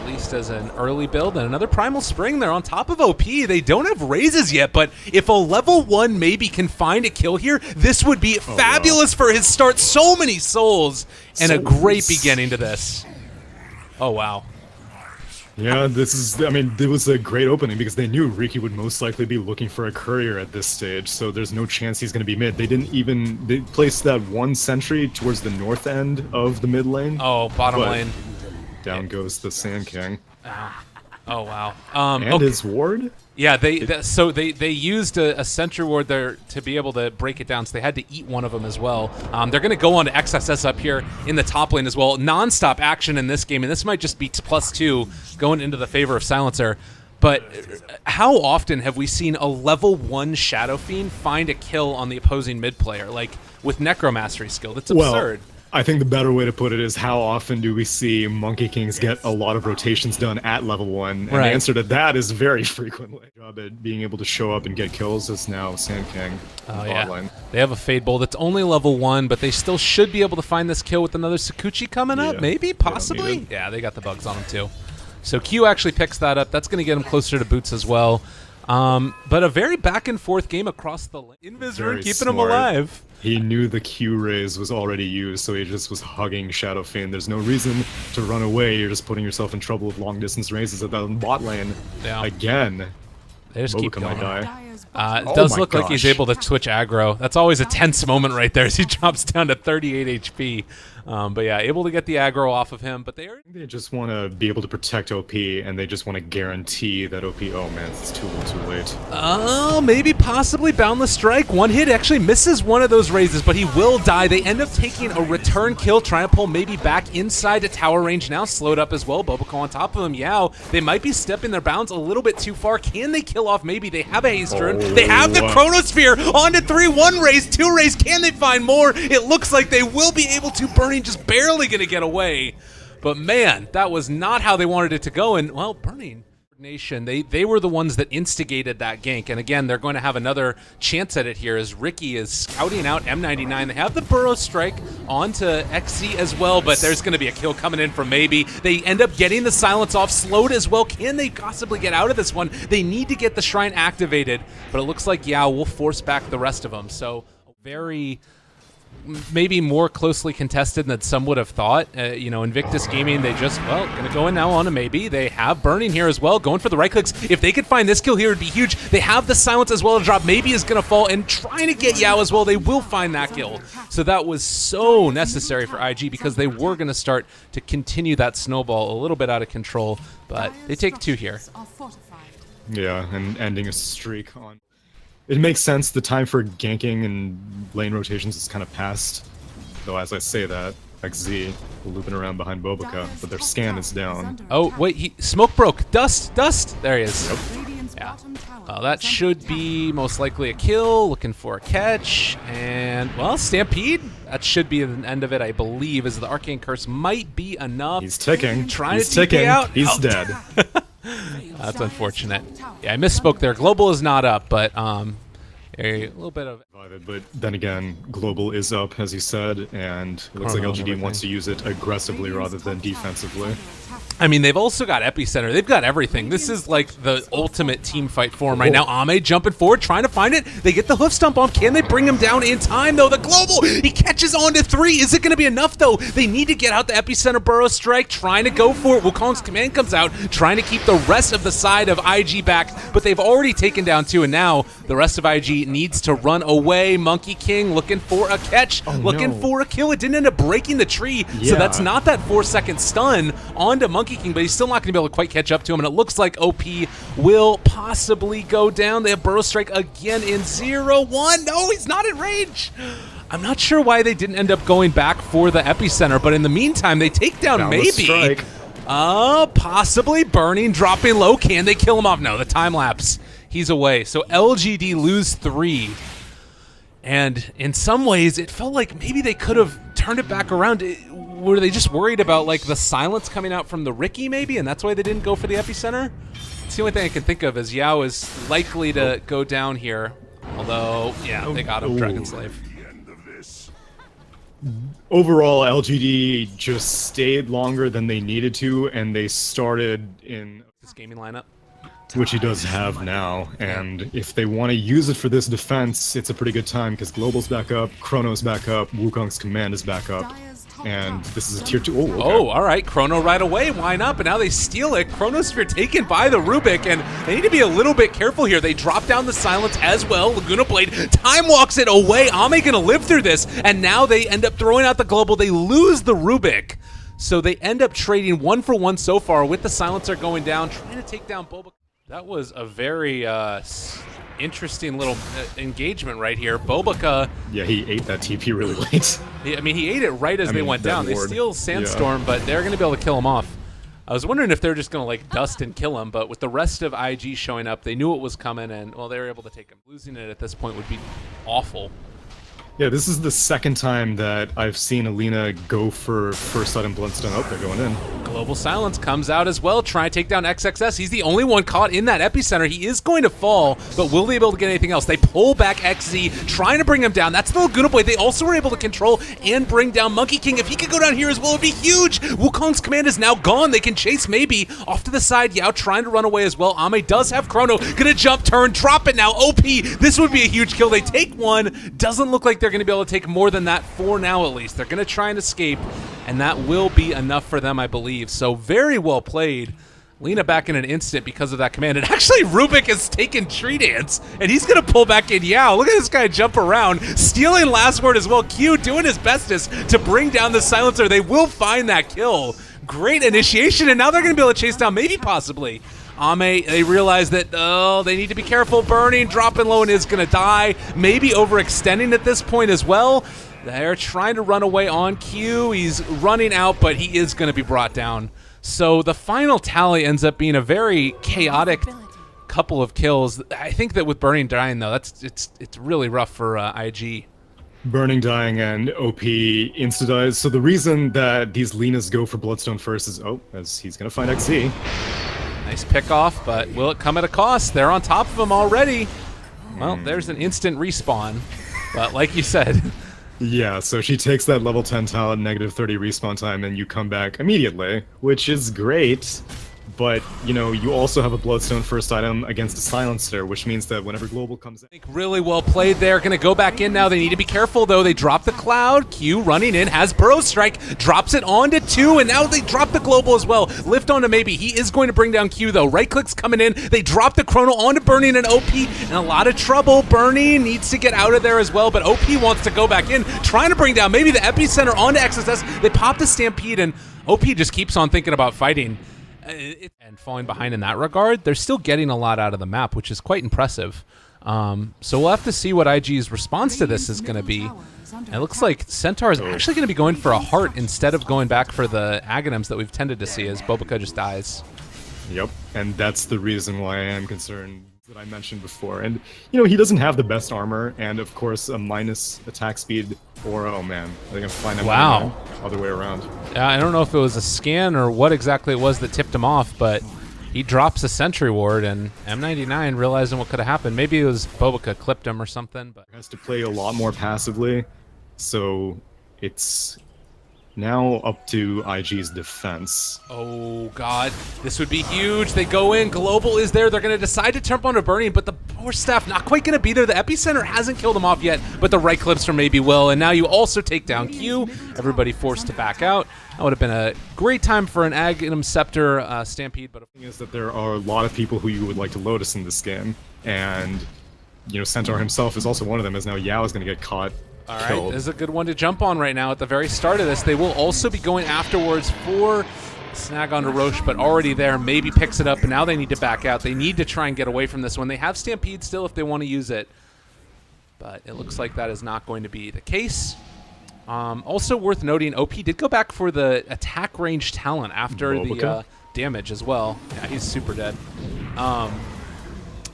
at least as an early build. And another Primal Spring there on top of OP. They don't have raises yet, but if a level 1 maybe can find a kill here, this would be fabulous for his start. So many souls and a great beginning to this. Oh, wow. Yeah, this is, I mean, it was a great opening because they knew Riki would most likely be looking for a courier at this stage, so there's no chance he's going to be mid. They didn't even, they placed that one sentry towards the north end of the mid lane. Oh, bottom lane. Down goes the Sand King. Oh, wow. And his ward? Yeah, they used a sentry ward there to be able to break it down, so they had to eat one of them as well. They're going to go on to XSS up here in the top lane as well. Non-stop action in this game, and this might just be +2 going into the favor of Silencer. But how often have we seen a level 1 Shadow Fiend find a kill on the opposing mid player, like with Necromastery skill? That's absurd. Well, I think the better way to put it is how often do we see Monkey Kings get a lot of rotations done at level 1? And the answer to that is very frequently. Job at being able to show up and get kills is now Sand King. Oh, yeah. They have a Fade Bolt. It's only level 1, but they still should be able to find this kill with another Sakuchi coming up. Maybe, possibly. Yeah, they got the bugs on them too. So Q actually picks that up. That's going to get him closer to Boots as well. But a very back and forth game across the lane. Invisor keeping him alive. He knew the Q raise was already used, so he just was hugging Shadow Fiend. There's no reason to run away. You're just putting yourself in trouble with long distance raises at the bot lane. Again. They just keep going. Die. It does look like he's able to switch aggro. That's always a tense moment right there as he drops down to 38 HP. But yeah, able to get the aggro off of him. But they just want to be able to protect OP, and they just want to guarantee that OP. Oh man, it's too late. Oh, maybe possibly Boundless Strike. One hit actually misses one of those raises, but he will die. They end up taking a return kill, trying to pull maybe back inside to tower range now. Slowed up as well. Boboko on top of him. Yao, they might be stepping their bounds a little bit too far. Can they kill off? Maybe they have a haste rune. They have the Chronosphere on to 3-1 raise, 2 raise. Can they find more? It looks like they will be able to. Burning just barely going to get away. But man, that was not how they wanted it to go. And well, Burning Nation, they were the ones that instigated that gank. And again, they're going to have another chance at it here as Riki is scouting out M99. They have the Burrow Strike onto XZ as well, but there's going to be a kill coming in from Maybe. They end up getting the silence off, slowed as well. Can they possibly get out of this one? They need to get the shrine activated, but it looks like Yao will force back the rest of them. So very... maybe more closely contested than some would have thought. You know, Invictus Gaming, they just, well, going to go in now on a Maybe. They have Burning here as well, going for the right clicks. If they could find this kill here, it would be huge. They have the silence as well to drop. Maybe is going to fall, and trying to get Yao as well. They will find that kill. So that was so necessary for IG because they were going to start to continue that snowball a little bit out of control, but they take 2 here. Yeah, and ending a streak on... It makes sense, the time for ganking and lane rotations is kind of past. Though as I say that, XZ looping around behind Bobica, but their scan is down. Oh, wait, smoke broke. Dust! There he is. Yeah. That should be most likely a kill, looking for a catch, and, well, Stampede. That should be the end of it, I believe, as the Arcane Curse might be enough. He's ticking. He's ticking. Out. He's dead. That's unfortunate. Yeah, I misspoke there. Global is not up, but a little bit of... But then again, Global is up, as you said, and it looks like LGD wants to use it aggressively rather than defensively. I mean, they've also got Epicenter. They've got everything. This is like the ultimate team fight for him right now. Ame jumping forward, trying to find it. They get the hoof stomp on. Can they bring him down in time, though? The Global, he catches on to 3. Is it going to be enough, though? They need to get out the Epicenter Burrow Strike, trying to go for it. Wukong's command comes out, trying to keep the rest of the side of IG back, but they've already taken down 2, and now the rest of IG needs to run away. Monkey King looking for a catch, looking for a kill. It didn't end up breaking the tree, so that's not that 4-second stun onto Monkey King, but he's still not going to be able to quite catch up to him, and it looks like OP will possibly go down. They have Burrow Strike again in 0-1. No, he's not in range. I'm not sure why they didn't end up going back for the Epicenter, but in the meantime, they take down Maybe. Possibly Burning, dropping low. Can they kill him off? No, the time lapse. He's away. So LGD lose 3. And in some ways, it felt like maybe they could have turned it back around. Were they just worried about like the silence coming out from the Riki maybe, and that's why they didn't go for the Epicenter? It's the only thing I can think of is Yao is likely to go down here. Although, yeah, they got him, Dragon Slave. overall, LGD just stayed longer than they needed to, and they started in This gaming lineup. which he does have now, and if they want to use it for this defense, it's a pretty good time because Global's back up, Chrono's back up, Wukong's command is back up, and this is a tier 2. Oh, okay. Oh, all right. Chrono right away. Why not? But now they steal it. Chronosphere taken by the Rubik, and they need to be a little bit careful here. They drop down the silence as well. Laguna Blade time walks it away. Ame gonna live through this, and now they end up throwing out the Global. They lose the Rubik. So they end up trading 1 for 1 so far with the silencer going down, trying to take down Boba. That was a very interesting little engagement right here. Bobica. Yeah, he ate that TP really late. I mean, he ate it right as they went down. They ward. steal Sandstorm, but they're going to be able to kill him off. I was wondering if they're just going to like dust and kill him, but with the rest of IG showing up, they knew it was coming, and well, they were able to take him. Losing it at this point would be awful. Yeah, this is the second time that I've seen Alina go for first item Bloodstone. Oh, they're going in. Global Silence comes out as well, trying to take down XXS. He's the only one caught in that epicenter. He is going to fall, but will they be able to get anything else? They pull back XZ, trying to bring him down. That's the Laguna Blade. They also were able to control and bring down Monkey King. If he could go down here as well, it would be huge. Wukong's command is now gone. They can chase maybe. Off to the side, Yao trying to run away as well. Ame does have Chrono. Gonna jump, turn, drop it now. OP, this would be a huge kill. They take one. Doesn't look like they're gonna be able to take more than that for now, at least. They're gonna try and escape, and that will be enough for them, I believe. So very well played. Lena back in an instant because of that command. And actually, Rubik has taken Tree Dance, and he's going to pull back in Yao. Look at this guy jump around, stealing last word as well. Q doing his bestest to bring down the silencer. They will find that kill. Great initiation, and now they're going to be able to chase down, maybe possibly. Ame, they realize that, oh, they need to be careful. Burning, dropping low, and is going to die. Maybe overextending at this point as well. They're trying to run away on Q. He's running out, but he is going to be brought down. So the final tally ends up being a very chaotic couple of kills. I think that with Burning dying, though, it's really rough for IG. Burning, dying, and OP insta-dies. So the reason that these Lenas go for Bloodstone first is, as he's going to find XZ. Nice pick off, but will it come at a cost? They're on top of him already. Well, there's an instant respawn, but like you said... Yeah, so she takes that level 10 talent, negative 30 respawn time, and you come back immediately, which is great, but, you know, you also have a Bloodstone first item against a Silencer, which means that whenever Global comes in... Really well played there. Going to go back in now. They need to be careful, though. They drop the Cloud. Q running in, has Burrow Strike, drops it onto 2, and now they drop the Global as well. Lift onto maybe. He is going to bring down Q, though. Right-click's coming in. They drop the Chrono onto Burning and OP, and a lot of trouble. Burning needs to get out of there as well, but OP wants to go back in, trying to bring down maybe the Epicenter onto XSS. They pop the Stampede, and OP just keeps on thinking about fighting. And falling behind in that regard, they're still getting a lot out of the map, which is quite impressive. So we'll have to see what IG's response to this is going to be. And it looks like Centaur is actually going to be going for a heart instead of going back for the Aghanims that we've tended to see as Bobica just dies. Yep, and that's the reason why I am concerned that I mentioned before. And, you know, he doesn't have the best armor, and of course a minus attack speed, or, oh man, they're going to find him other way around. I don't know if it was a scan or what exactly it was that tipped him off, but he drops a Sentry Ward, and M99 realizing what could have happened. Maybe it was Bobica clipped him or something. But he has to play a lot more passively, so it's now up to IG's defense. Oh god, this would be huge. They go in, Global is there. They're going to decide to turn onto Burning, but the poor staff not quite going to be there. The Epicenter hasn't killed him off yet, but the right clips from maybe will. And now you also take down Q. Everybody forced to back out. That would have been a great time for an Aghanim Scepter Stampede. But the thing is that there are a lot of people who you would like to Lotus in this game, and you know, Centaur himself is also one of them, as now Yao is going to get caught. All right, this is a good one to jump on right now at the very start of this. They will also be going afterwards for snag onto Roche, but already there, maybe picks it up, and now they need to back out. They need to try and get away from this one. They have Stampede still if they want to use it, but it looks like that is not going to be the case. Also worth noting, OP did go back for the attack range talent after the damage as well. Yeah, he's super dead.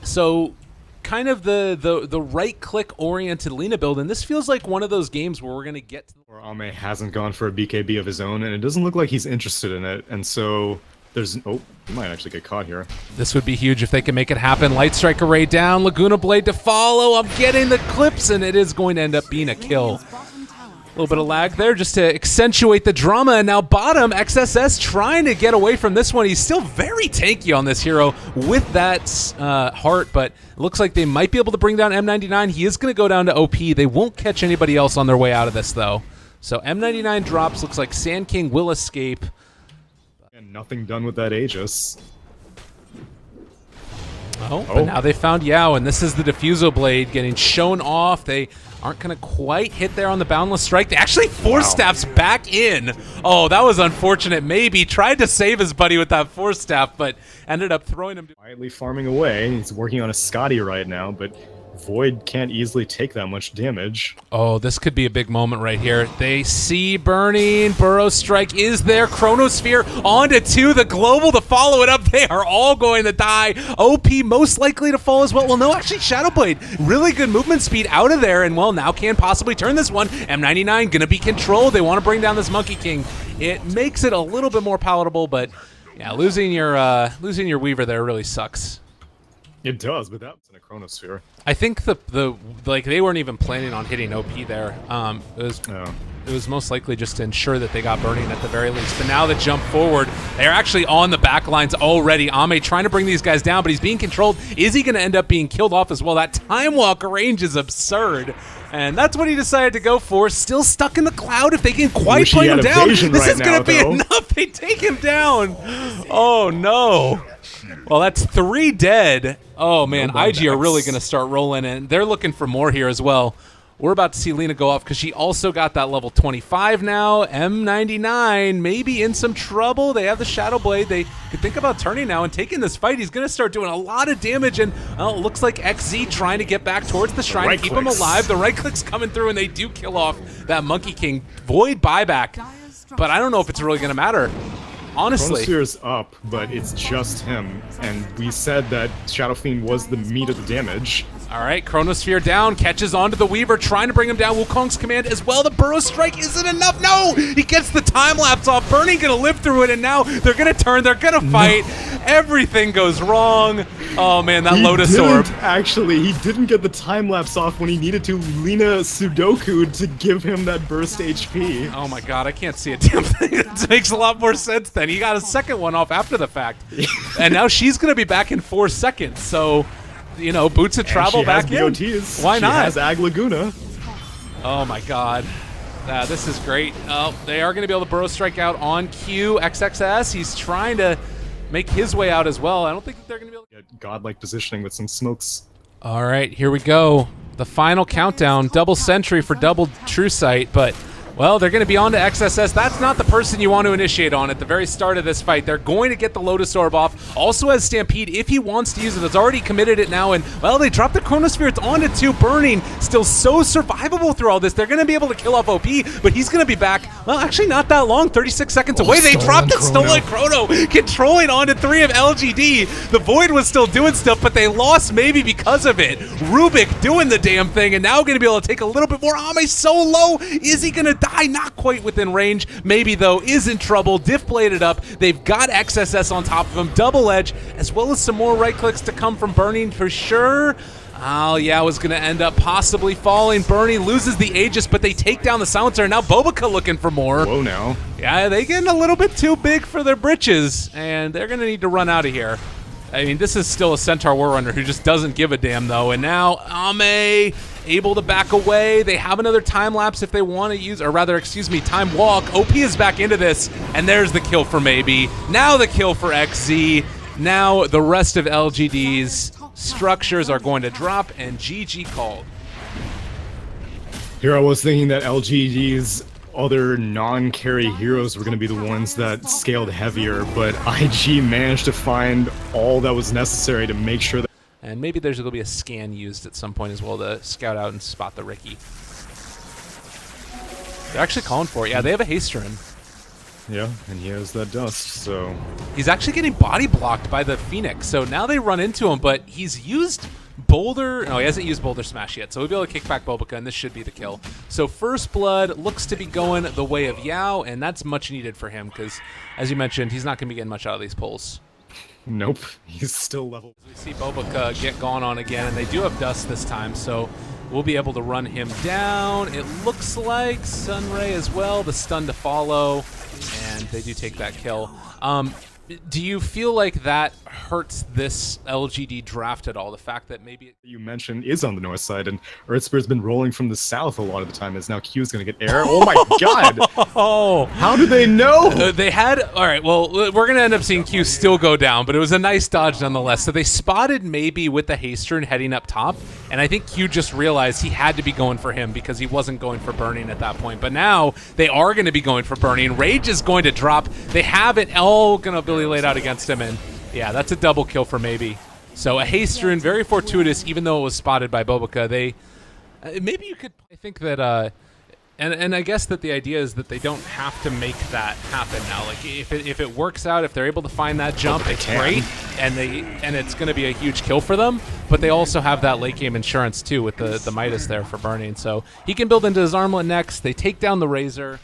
So kind of the right-click oriented Lina build, and this feels like one of those games where we're going to get to... Where Ame hasn't gone for a BKB of his own, and it doesn't look like he's interested in it, and so there's... Oh, he might actually get caught here. This would be huge if they can make it happen. Light Strike Array down, Laguna Blade to follow. I'm getting the clips, and it is going to end up being a kill. little bit of lag there just to accentuate the drama. And now bottom, XSS trying to get away from this one. He's still very tanky on this hero with that heart, but it looks like they might be able to bring down M99. He is going to go down to OP. They won't catch anybody else on their way out of this, though. So M99 drops. Looks like Sand King will escape. And nothing done with that Aegis. Oh, but now they found Yao, and this is the Diffuso Blade getting shown off. They aren't going to quite hit there on the Boundless Strike. They actually force staffs back in. Oh, that was unfortunate. Maybe tried to save his buddy with that force staff, but ended up throwing him. Quietly farming away. He's working on a Scotty right now, but Void can't easily take that much damage. Oh, this could be a big moment right here. They see burning. Burrow Strike is there. Chronosphere onto 2. The Global to follow it up. They are all going to die. OP most likely to fall as well. Well, no, actually, Shadowblade. Really good movement speed out of there. And, well, now can possibly turn this one. M99 going to be controlled. They want to bring down this Monkey King. It makes it a little bit more palatable, but, yeah, losing your Weaver there really sucks. It does, but that's in a Chronosphere. I think like they weren't even planning on hitting OP there. It was most likely just to ensure that they got burning at the very least. But now the jump forward, they're actually on the back lines already. Ame trying to bring these guys down, but he's being controlled. Is he going to end up being killed off as well? That time walk range is absurd. And that's what he decided to go for. Still stuck in the cloud if they can quite bring him down. This is going to be enough. They take him down. Oh, no. Well, that's 3 dead. Oh, man, IG are really going to start rolling in. They're looking for more here as well. We're about to see Lena go off because she also got that level 25 now. M99 maybe in some trouble. They have the Shadow Blade. They could think about turning now and taking this fight. He's going to start doing a lot of damage, and well, it looks like XZ trying to get back towards the shrine, keep him alive. The right clicks coming through, and they do kill off that Monkey King. Void buyback, but I don't know if it's really going to matter. Honestly, Chronosphere's up, but it's just him, and we said that Shadow Fiend was the meat of the damage. All right, Chronosphere down, catches onto the Weaver, trying to bring him down. Wukong's command as well. The Burrow Strike isn't enough. No, he gets the time lapse off. Burning gonna live through it, and now they're gonna turn. They're gonna fight. No. Everything goes wrong. Oh man, that Lotus Orb. Actually, he didn't get the time lapse off when he needed to. Lena Sudoku to give him that burst HP. Oh my god, I can't see a damn thing. It makes a lot more sense then. He got a second one off after the fact, and now she's gonna be back in 4 seconds. So. You know, boots of travel back in. Why not? She has Ag Laguna. Oh my god. This is great. Oh, they are going to be able to Burrow Strike out on Q. XXS, he's trying to make his way out as well. I don't think that they're going to be able to get godlike positioning with some smokes. All right, here we go. The final countdown. Double Sentry for double True Sight, but... well, they're going to be on to XSS. That's not the person you want to initiate on at the very start of this fight. They're going to get the Lotus Orb off. Also has Stampede if he wants to use it. It's already committed it now. And, well, they dropped the Chronosphere. It's on to 2. Burning. Still so survivable through all this. They're going to be able to kill off OP, but he's going to be back. Well, actually not that long. 36 seconds away. They dropped the Stolen Chrono. Controlling on to 3 of LGD. The Void was still doing stuff, but they lost maybe because of it. Rubik doing the damn thing, and now going to be able to take a little bit more. Ame so low. Is he going to die? Not quite within range. Maybe, though, is in trouble. Diff bladed up. They've got XSS on top of him. Double Edge, as well as some more right clicks to come from Burning for sure. Oh, yeah, was going to end up possibly falling. Burning loses the Aegis, but they take down the Silencer. Now Bobica looking for more. Whoa, now. Yeah, they getting a little bit too big for their britches, and they're going to need to run out of here. I mean, this is still a Centaur Warrunner who just doesn't give a damn, though. And now Ame able to back away. They have another time lapse if they want to use, or rather, excuse me, time walk. OP is back into this, and there's the kill for Maybe. Now the kill for XZ. Now the rest of LGD's structures are going to drop, and GG called. Here I was thinking that LGD's other non-carry heroes were going to be the ones that scaled heavier, but IG managed to find all that was necessary to make sure that... and maybe there's going to be a scan used at some point as well to scout out and spot the Ricky. They're actually calling for it. Yeah, they have a Hasterin. Yeah, and he has that dust, so... he's actually getting body blocked by the Phoenix, so now they run into him, but he's used... Boulder, no, he hasn't used Boulder Smash yet, so we'll be able to kick back Bobica, and this should be the kill. So First Blood looks to be going the way of Yao, and that's much needed for him, because, as you mentioned, he's not going to be getting much out of these pulls. Nope, he's still level. We see Bobica get gone on again, and they do have Dust this time, so We'll be able to run him down. It looks like Sunray as well, the stun to follow, and they do take that kill. Do you feel like that hurts this LGD draft at all? The fact that maybe you mentioned is on the north side, and Earthspirit's been rolling from the south a lot of the time, as now Q's going to get air. Oh my god! Oh, how do they know? They had, all right, well, we're going to end up seeing Q still go down, but it was a nice dodge nonetheless. So they spotted maybe with the Haster heading up top, and I think Q just realized he had to be going for him because he wasn't going for burning at that point. But now they are going to be going for burning. Rage is going to drop. They have it all going to be laid out against him, and yeah, that's a double kill for maybe. So a Haster very fortuitous, even though it was spotted by Bobica. They maybe you could. I think that and I guess that the idea is that they don't have to make that happen now. Like if it works out, if they're able to find that jump, it's great, and it's going to be a huge kill for them. But they also have that late game insurance too with the Midas there for burning, so he can build into his armlet next. They take down the Razor.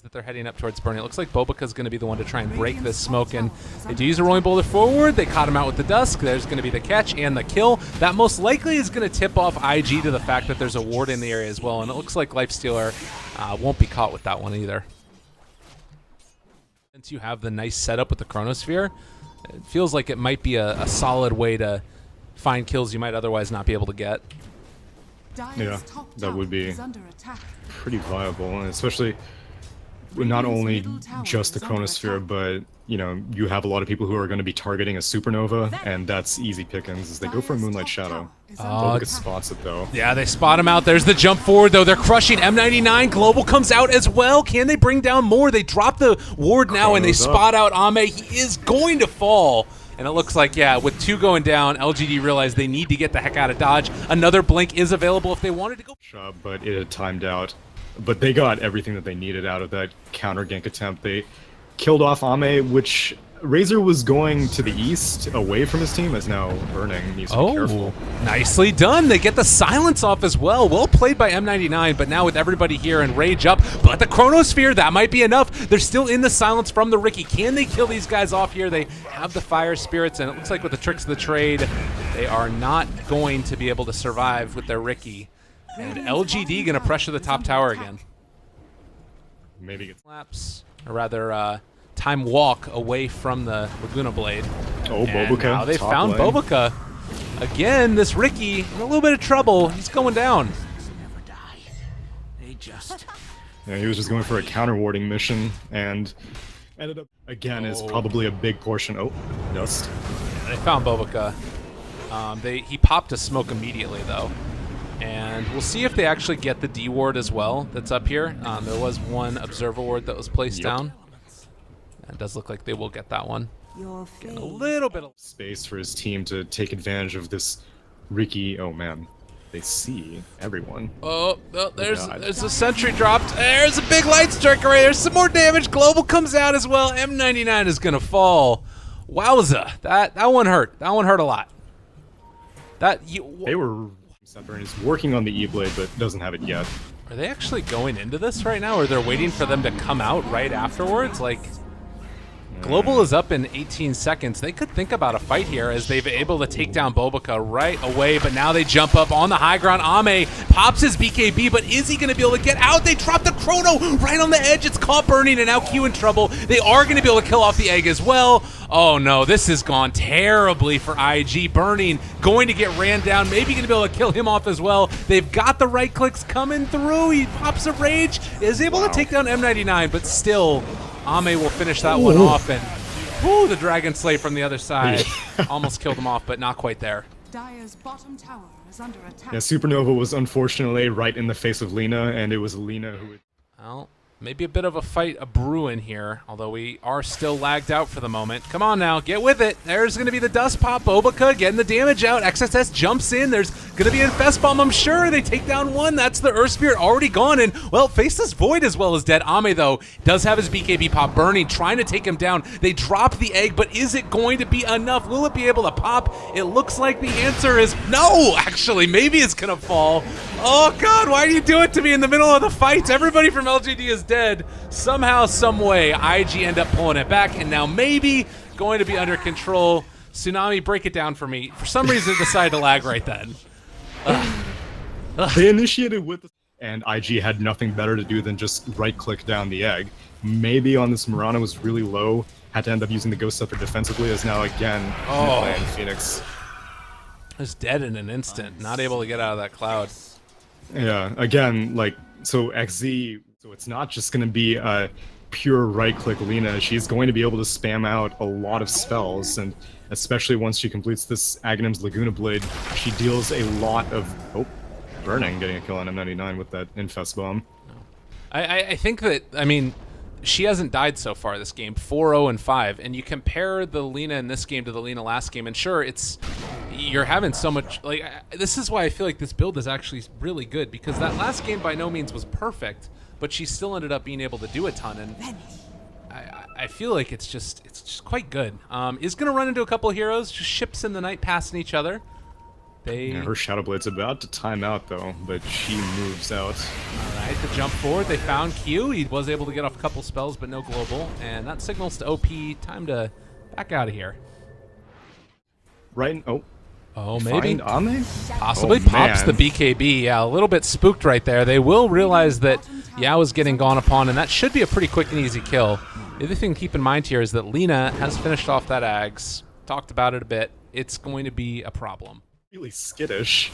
That they're heading up towards burning. It looks like Bobica's going to be the one to try and break this smoke, and they do use a rolling boulder forward. They caught him out with the dusk. There's going to be the catch and the kill. That most likely is going to tip off IG to the fact that there's a ward in the area as well, and it looks like Lifestealer won't be caught with that one either. Since you have the nice setup with the Chronosphere, it feels like it might be a solid way to find kills you might otherwise not be able to get. Yeah, that would be pretty viable, especially not only just the Chronosphere, but you know, you have a lot of people who are going to be targeting a supernova, and that's easy pickings as they go for a Moonlight Shadow. Bobica spots it though. Yeah, they spot him out. There's the jump forward though. They're crushing M99. Global comes out as well. Can they bring down more? They drop the ward now, and they spot out Ame. He is going to fall. And it looks like, yeah, with 2 going down, LGD realized they need to get the heck out of Dodge. Another blink is available if they wanted to go. But it had timed out. But they got everything that they needed out of that counter gank attempt. They killed off Ame, which Razor was going to the east away from his team, as now burning. Needs to be careful. Nicely done. They get the silence off as well. Well played by M99, but now with everybody here and Rage up, but the Chronosphere, that might be enough. They're still in the silence from the Riki. Can they kill these guys off here? They have the Fire Spirits, and it looks like with the tricks of the trade, they are not going to be able to survive with their Riki. And LGD gonna pressure the top tower again. Maybe get slaps, or rather, time walk away from the Laguna Blade. Oh, Bobica. Now they found Bobica. Again, this Riki in a little bit of trouble. He's going down. Yeah, he was just going for a counter warding mission, and ended up again is probably a big portion. Oh, dust. Yeah, they found Bobica. He popped a smoke immediately though. And we'll see if they actually get the D ward as well that's up here. There was one observer ward that was placed down. It does look like they will get that one. Getting a little bit of space for his team to take advantage of this Riki. Oh man, they see everyone. Oh, there's a sentry dropped. There's a big light striker right there. There's some more damage. Global comes out as well. M99 is gonna fall. Wowza, that one hurt. That one hurt a lot. They were. He's working on the E-Blade, but doesn't have it yet. Are they actually going into this right now, or they're waiting for them to come out right afterwards? Like, Global is up in 18 seconds. They could think about a fight here as they've been able to take down Bobica right away, but now they jump up on the high ground. Ame pops his BKB, but is he going to be able to get out? They drop the Chrono right on the edge. It's caught burning, and now Q in trouble. They are going to be able to kill off the egg as well. Oh no, this has gone terribly for IG. Burning, going to get ran down, maybe going to be able to kill him off as well. They've got the right clicks coming through. He pops a Rage, is able to take down M99, but still, Ame will finish that one off, and the Dragon Slay from the other side almost killed him off, but not quite there. Dire's bottom tower is under attack. Yeah, Supernova was unfortunately right in the face of Lina, and it was Lina who... Well, maybe a bit of a fight brewing here, although we are still lagged out for the moment. Come on now, get with it. There's going to be the dust pop. Bobica getting the damage out. XSS jumps in. There's going to be an Infest Bomb, I'm sure. They take down one. That's the Earth Spirit already gone. And, well, Faceless Void as well as dead. Ame, though, does have his BKB pop. Burning, trying to take him down. They drop the egg, but is it going to be enough? Will it be able to pop? It looks like the answer is no, actually. Maybe it's going to fall. Oh, God, why do you do it to me in the middle of the fight? Everybody from LGD is dead. Somehow, some way, IG end up pulling it back, and now maybe going to be under control. Tsunami, break it down for me. For some reason, it decided to lag right then. They initiated with, and IG had nothing better to do than just right-click down the egg. Maybe on this Mirana was really low, had to end up using the Ghost Scepter defensively, as now again playing Phoenix. Just dead in an instant, not able to get out of that cloud. Yeah, again, like, so XZ, so it's not just going to be a pure right-click Lina, she's going to be able to spam out a lot of spells, and especially once she completes this Aghanim's Laguna Blade, she deals a lot of... Oh, Burning getting a kill on M99 with that Infest Bomb. I think that, I mean, she hasn't died so far this game, 4-0-5, and you compare the Lina in this game to the Lina last game, and sure, you're having so much, like, this is why I feel like this build is actually really good, because that last game by no means was perfect, but she still ended up being able to do a ton, and I feel like it's just quite good. Is going to run into a couple of heroes, just ships in the night passing each other. Yeah, her Shadow Blade's about to time out, though, but she moves out. All right, the jump forward, they found Q. He was able to get off a couple spells, but no global, and that signals to OP, time to back out of here. Right, Oh, maybe. Ame? Possibly pops the BKB. Yeah, a little bit spooked right there. They will realize that Yao is getting gone upon, and that should be a pretty quick and easy kill. The other thing to keep in mind here is that Lina has finished off that Ags. Talked about it a bit. It's going to be a problem. Really skittish.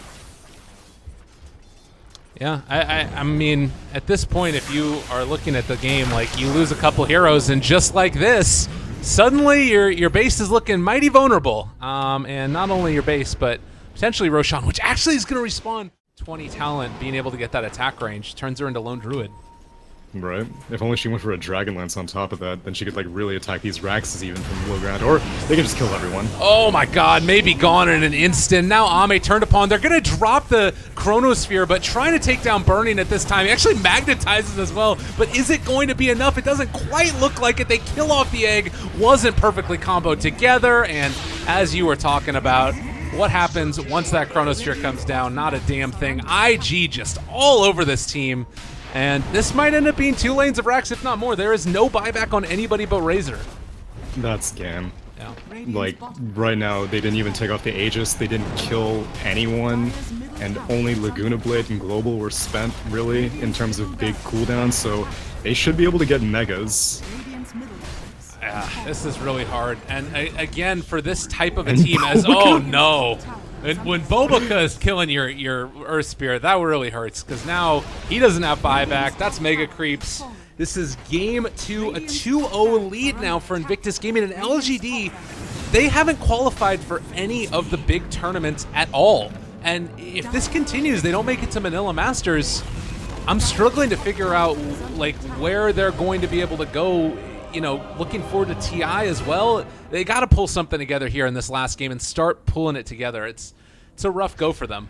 Yeah, I mean, at this point, if you are looking at the game, like, you lose a couple heroes, and just like this, suddenly your base is looking mighty vulnerable. And not only your base, but potentially Roshan, which actually is going to respawn. 20 talent, being able to get that attack range, turns her into Lone Druid. Right. If only she went for a Dragon Lance on top of that, then she could, like, really attack these Raxes even from low ground, or they can just kill everyone. Oh my god, maybe gone in an instant. Now Ame turned upon. They're going to drop the Chronosphere, but trying to take down Burning at this time. He actually magnetizes as well, but is it going to be enough? It doesn't quite look like it. They kill off the egg. Wasn't perfectly comboed together, and as you were talking about, what happens once that Chronosphere comes down? Not a damn thing. IG just all over this team. And this might end up being 2 lanes of Rax, if not more. There is no buyback on anybody but Razor. That's scam. Yeah. Like, right now, they didn't even take off the Aegis, they didn't kill anyone, and only Laguna Blade and Global were spent, really, in terms of big cooldowns, so they should be able to get Megas. Yeah, this is really hard. And again, for this type of a team, oh no! When Bobica is killing your Earth Spirit, that really hurts, because now he doesn't have buyback. That's mega creeps. This is game 2, a 2-0 lead now for Invictus Gaming. And LGD, they haven't qualified for any of the big tournaments at all. And if this continues, they don't make it to Manila Masters, I'm struggling to figure out, like, where they're going to be able to go. You know, looking forward to TI as well. They got to pull something together here in this last game and start pulling it together. It's a rough go for them.